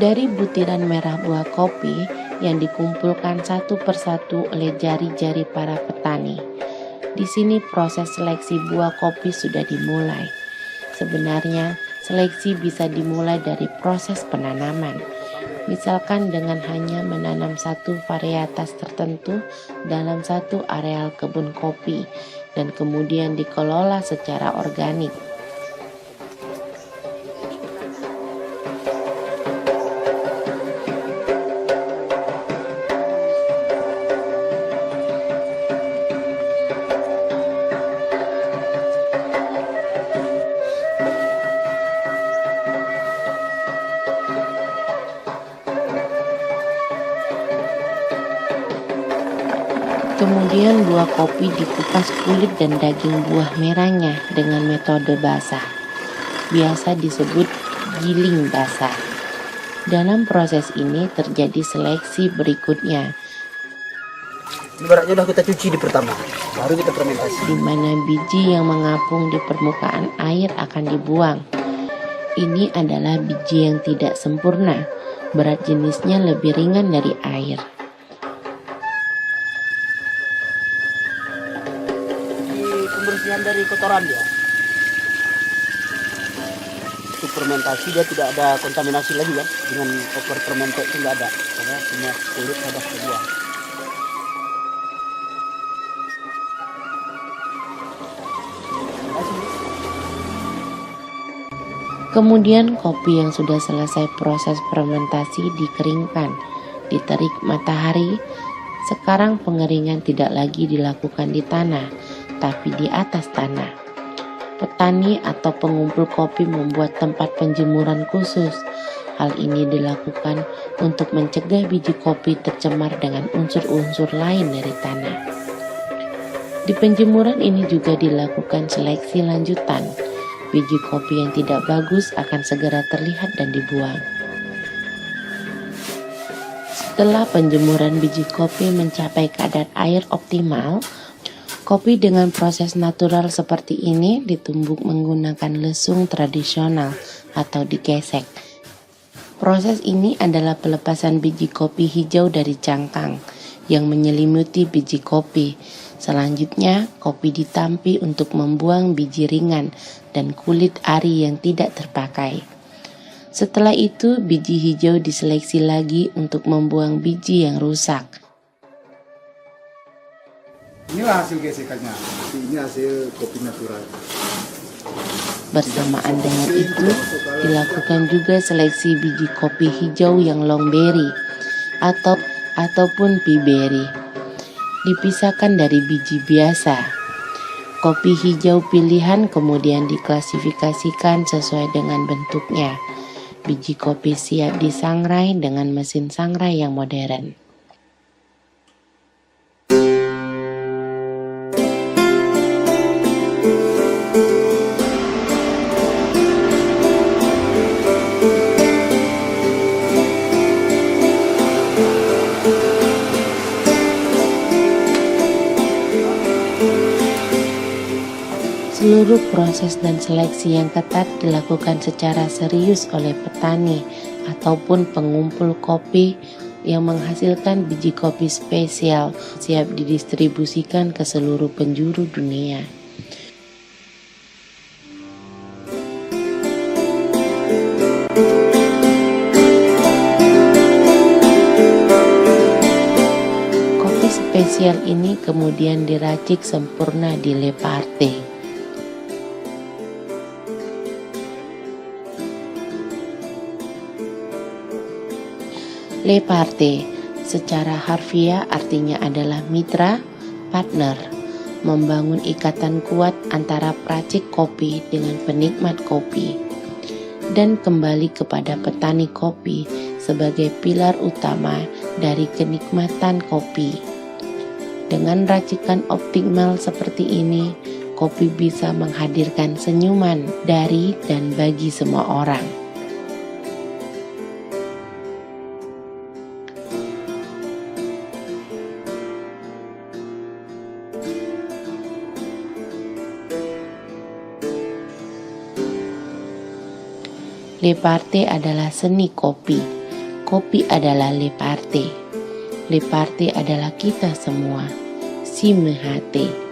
Dari butiran merah buah kopi yang dikumpulkan satu persatu oleh jari-jari para petani. Di sini proses seleksi buah kopi sudah dimulai. Sebenarnya, seleksi bisa dimulai dari proses penanaman. Misalkan dengan hanya menanam satu varietas tertentu dalam satu areal kebun kopi dan kemudian dikelola secara organik. Kemudian buah kopi dikupas kulit dan daging buah merahnya dengan metode basah. Biasa disebut giling basah. Dalam proses ini terjadi seleksi berikutnya, Ibaratnya udah kita cuci di pertama, baru kita fermentasi. di mana biji yang mengapung di permukaan air akan dibuang. Ini adalah biji yang tidak sempurna, berat jenisnya lebih ringan dari air. Pembersihan dari kotoran dia. Itu fermentasi dia tidak ada kontaminasi lagi kan, dengan over fermented itu nggak ada, karena semua kulit sudah terbuang. Kemudian kopi yang sudah selesai proses fermentasi dikeringkan, diterik matahari. Sekarang pengeringan tidak lagi dilakukan di tanah, tapi di atas tanah. Petani atau pengumpul kopi membuat tempat penjemuran khusus. Hal ini dilakukan untuk mencegah biji kopi tercemar dengan unsur-unsur lain dari tanah. Di penjemuran ini juga dilakukan seleksi lanjutan. Biji kopi yang tidak bagus akan segera terlihat dan dibuang. Setelah penjemuran biji kopi mencapai kadar air optimal, kopi dengan proses natural seperti ini ditumbuk menggunakan lesung tradisional atau digesek. Proses ini adalah pelepasan biji kopi hijau dari cangkang yang menyelimuti biji kopi. Selanjutnya, kopi ditampi untuk membuang biji ringan dan kulit ari yang tidak terpakai. Setelah itu, biji hijau diseleksi lagi untuk membuang biji yang rusak. Inilah hasil gesekannya. Ini hasil kopi natural. Bersamaan dengan itu, dilakukan juga seleksi biji kopi hijau yang long berry ataupun pea berry. Dipisahkan dari biji biasa. Kopi hijau pilihan kemudian diklasifikasikan sesuai dengan bentuknya. Biji kopi siap disangrai dengan mesin sangrai yang modern. Seluruh proses dan seleksi yang ketat dilakukan secara serius oleh petani ataupun pengumpul kopi yang menghasilkan biji kopi spesial siap didistribusikan ke seluruh penjuru dunia. Kopi spesial ini kemudian diracik sempurna di Le Parte. Le Parte secara harfiah artinya adalah mitra, partner, membangun ikatan kuat antara peracik kopi dengan penikmat kopi, dan kembali kepada petani kopi sebagai pilar utama dari kenikmatan kopi. Dengan racikan optimal seperti ini, kopi bisa menghadirkan senyuman dari dan bagi semua orang. Le Parte adalah seni kopi, Kopi adalah le parte. Le parte adalah kita semua. Si mehate.